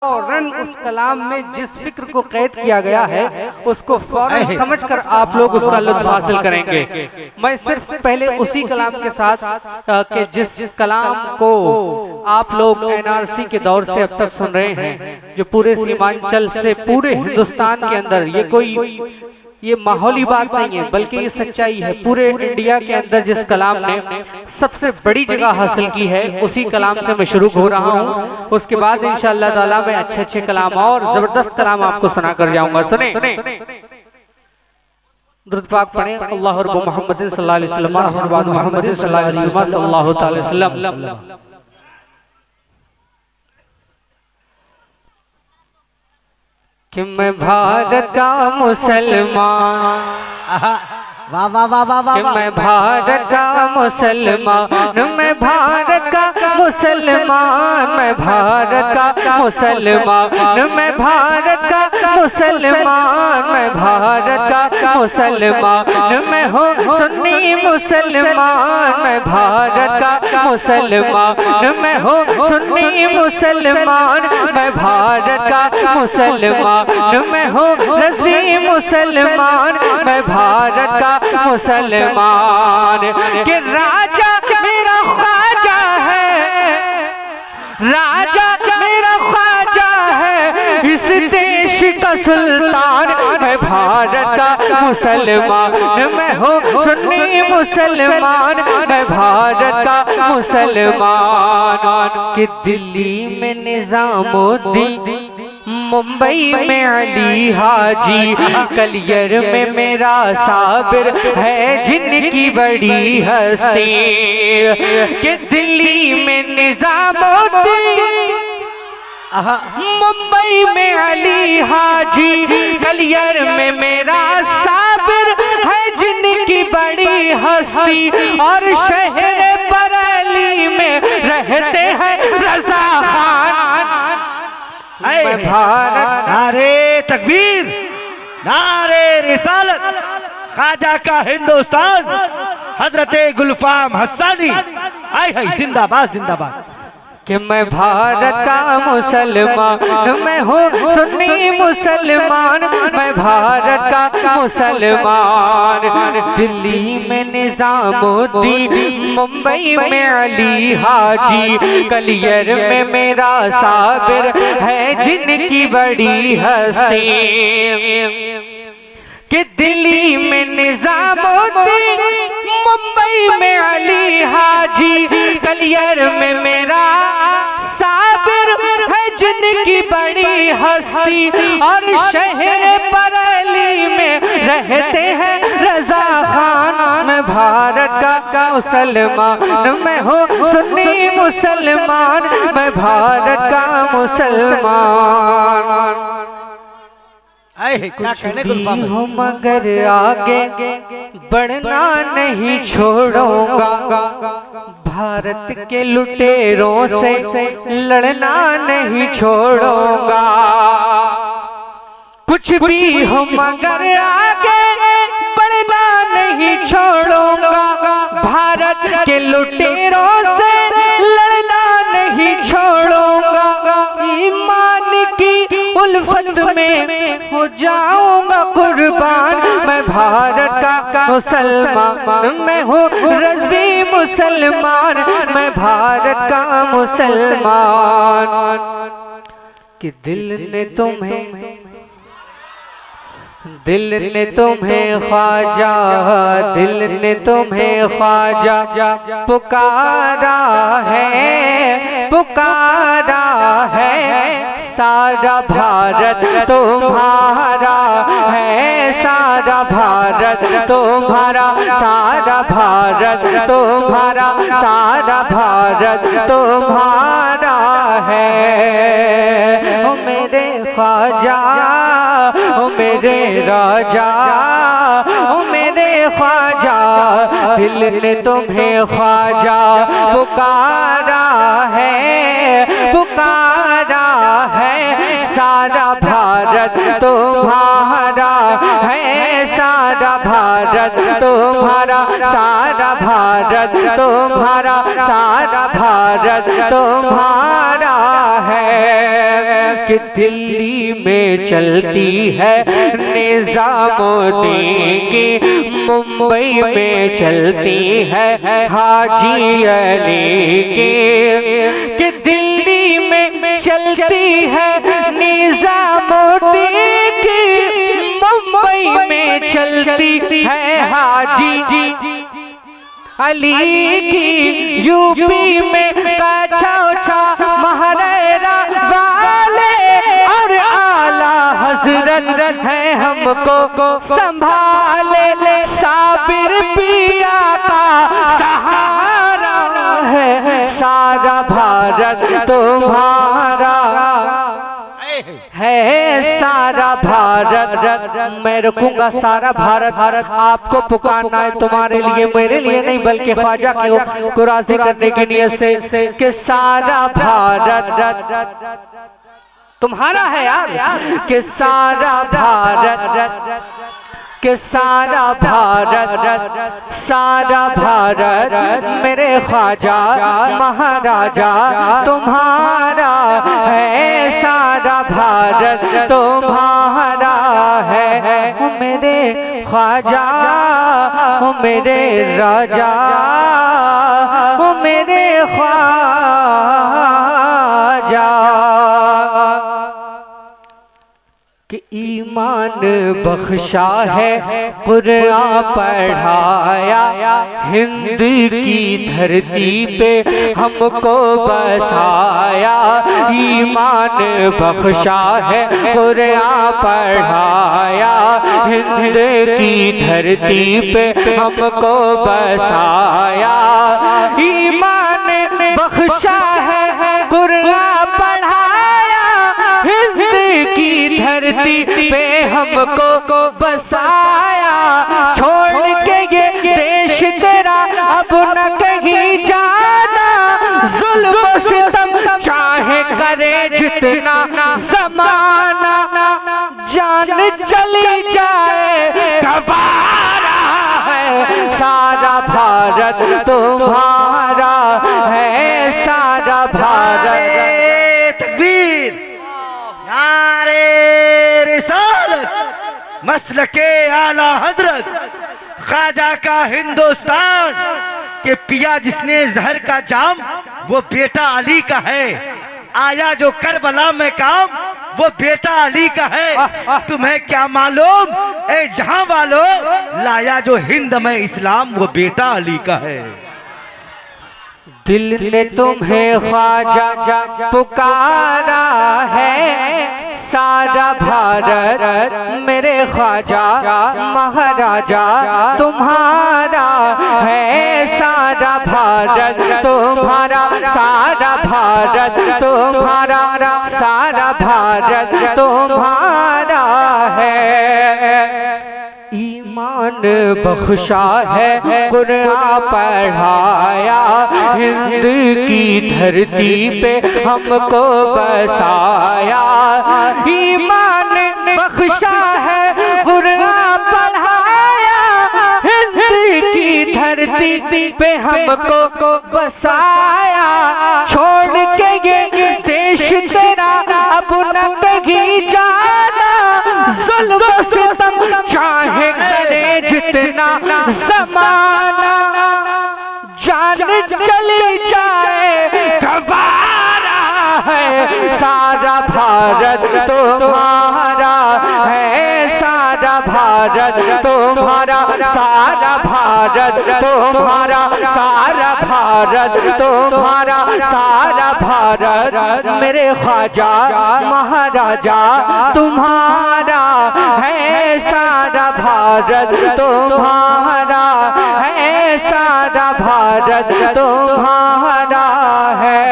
फौरन उस कलाम में जिस फिक्र को कैद किया गया है उसको फौरन समझकर आप लोग उसका लुत्फ हासिल करेंगे। मैं सिर्फ पहले उसी कलाम के साथ कि जिस कलाम को आप लोग एनआरसी के दौर से अब तक सुन रहे हैं, जो पूरे सीमांचल से पूरे हिंदुस्तान के अंदर ये माहौली बात नहीं है बल्कि ये सच्चाई है, पूरे इंडिया के अंदर जिस कलाम ने सबसे बड़ी जगह हासिल की है उसी कलाम से मैं शुरू हो रहा हूँ। उसके बाद इंशाअल्लाह ताला मैं अच्छे अच्छे कलाम और जबरदस्त कलाम आपको सुना कर जाऊंगा। सुने दुरूद पाक पढ़े अल्लाह रब्बु मुहम्मद सल्लल्लाहु अलैहि वसल्लम और बाद मुहम्मद सल्लल्लाहु अलैहि वसल्लम। कि मैं भारत का मुसलमान, वाह वाह वाह वाह वाह, मैं भारत का मुसलमान, मैं भारत का मुसलमान, मैं भारत का मुसलमान, मैं भारत का मुसलमान, मैं भारत का मुसलमान, मैं हूँ सुन्नी मुसलमान, मैं भारत का मुसलमान, मैं हूँ सुन्नी मुसलमान, मैं भारत का मुसलमान, मैं हूँ रज़वी मुसलमान, मैं भारत का मुसलमान। कि राजा मेरा ख्वाजा है, राजा मेरा ख्वाजा है, इस देश का सुल्तान, मैं भारत का मुसलमान, मैं हूँ सुन्नी मुसलमान, मैं भारत का मुसलमान। कि दिल्ली में निजामुद्दीन, मुंबई में अली हाजी, कलियर में मेरा साबिर है जिनकी बड़ी हस्ती। कि दिल्ली में निजामुद्दीन, मुंबई में अली हाजी, कलियर में मेरा साबिर है जिनकी बड़ी हस्ती, और शहर बरेली में रहते हैं रज़ा खान। मैं भारत, नारे तकबीर, नारे रिसालत, ख्वाजा का हिंदुस्तान, हजरते गुलफाम हस्सानी, आय हाय जिंदाबाद जिंदाबाद। कि मैं भारत का मुसलमान, मैं हूँ सुन्नी मुसलमान, मैं भारत का मुसलमान। दिल्ली में निजामुद्दीन, मुंबई में अली हाजी, कलियर में मेरा साबिर है जिनकी बड़ी हस्ती। कि दिल्ली में निजामुद्दीन, मुंबई में अली हाजी, कलियर में मेरा साबिर है जिनकी बड़ी हस्ती, और शहर बरेली में रहते हैं रज़ा खान। मैं भारत का मुसलमान, मैं हूँ सुन्नी मुसलमान, मैं भारत का मुसलमान। कुछ भी हूँ मगर आगे बढ़ना नहीं छोड़ूंगा, भारत के लुटेरों से लड़ना नहीं छोड़ूंगा। कुछ भी हूँ मगर आगे बढ़ना नहीं छोड़ूंगा, भारत के लुटेरों से लड़ना नहीं छोड़ूंगा। ईमान की उल्फत में हो जाऊंगा कुर्बान, मैं भारत का मुसलमान, मैं हूँ रज़वी मुसलमान, मैं भारत का मुसलमान। कि दिल ने तुम्हें ख्वाजा, दिल ने तुम्हें ख्वाजा पुकारा है, पुकारा है। सारा भारत तुम्हारा है, सारा भारत तुम्हारा, सारा भारत तुम्हारा, सारा भारत तुम्हारा है। ओ मेरे ख्वाजा, ओ मेरे राजा, ओ मेरे ख्वाजा, दिल ने तुम्हें ख्वाजा पुकारा है, पुकारा है। सारा भारत तुम्हारा है, सारा भारत तुम्हारा, सारा भारत तुम्हारा, सारा भारत तुम्हारा है। कि कि दिल्ली में चलती है निजामुद्दीन की, मुंबई में चलती है हाजी अली की। कि दिल्ली में चलती है निजामुद्दीन की, मुंबई में चलती है हाजी अली की। यूपी में कछौछा महारेरा वाले और आला हजरत है हमको संभाले। साबिर पिया का सहारा है, सारा भारत तुम्हारा है, सारा भारत। मैं रखूंगा सारा भारत। आपको पुकारना है तुम्हारे लिए, मेरे लिए नहीं, बल्कि ख्वाजा को राजी करने की नियत से कि सारा भारत तुम्हारा है यार। कि सारा भारत, कि सारा भारत, सारा भारत मेरे ख्वाजा महाराजा तुम्हारा है, सारा भारत तुम्हारा है। मेरे ख्वाजा मेरे राजा मेरे ख्वाजा। कि ईमान बख्शा है कुरान पढ़ाया, हिंद की धरती पे हमको बसाया। ईमान बख्शा है कुरान पढ़ाया, हिंद की धरती पे हमको बसाया। ईमान बख्शा है कुरान पढ़ाया, हिंद की धरती पे हमको बसाया। छोड़ के ये देश तेरा अब न कहीं जाना, जुल्म सितम चाहे करे जितना ज़माना, जान चली जाए गवारा है। सारा भारत तुम्हारा है, सारा भारत। तकबीर, नारे रिसालत, मसलके आला हजरत, ख्वाजा का हिंदुस्तान। के पिया जिसने जहर का जाम वो बेटा अली का है, आया जो करबला में काम वो बेटा अली का है। तुम्हें क्या मालूम ए जहां वालों, लाया जो हिंद में इस्लाम वो बेटा अली का है। दिल ने तुम्हें ख्वाजा पुकारा है, सारा भारत मेरे ख्वाजा महाराजा तुम्हारा है, सारा भारत तुम्हारा, सारा भारत तुम्हारा, सारा भारत तुम्हारा है। ईमान बख्शा है कुरान पढ़ाया, हिंद की धरती पे हमको बसाया। ईमान बख्शा है कुरान पढ़ाया, हिंद की धरती पे हमको बसाया। छोड़ के ये देश तेरा अब न कहीं जाना, जुल्म सितम चाहे करे जितना ज़माना, जान चली जाए गवारा है। सारा भारत तुम्हारा है, सारा भारत तुम्हारा, सारा भारत तुम्हारा, सारा भारत तुम्हारा, सारा भारत मेरे ख्वाजा महाराजा तुम्हारा है, सारा भारत तुम्हारा है, सारा भारत तुम्हारा है।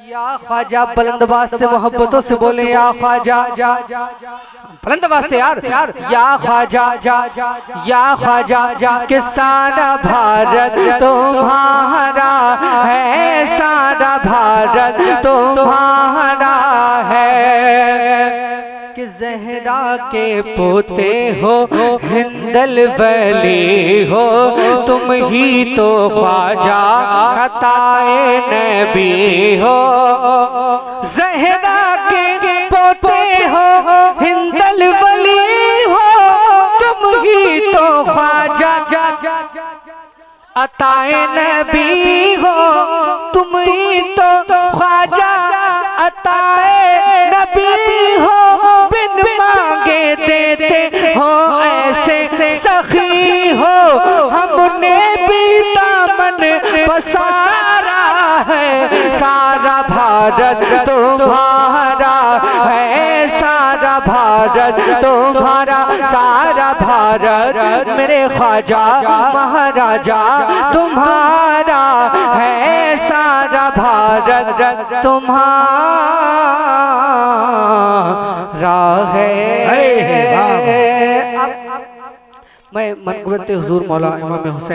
या ख्वाजा बुलंदबाज से मोहब्बतों से बोले, या ख्वाजा बुलंदबाज से यार, या ख्वाजा या ख्वाजा कि सारा भारत तुम्हारा है, सारा भारत तुम्हारा है। कि ज़हरा के पोते हो हिंदल वली हो, तुम ही तो ख्वाजा अताए नबी हो। ज़हरा के पोते हो हिंदल वली हो, तुम ही तो ख्वाजा अताए नबी हो, तुम ही तो ख्वाजा अताए नबी हो। बिन मांगे देते हो ऐसे सखी हो, हमने भी दामन पसारा है। सारा भारत तुम्हारा है, सारा भारत तुम्हारा, सारा भारत मेरे ख्वाजा महाराजा तुम्हारा है। सारा भारत तुम्हारा है। मैं मनक़बत हुज़ूर मौला इमाम हुसैन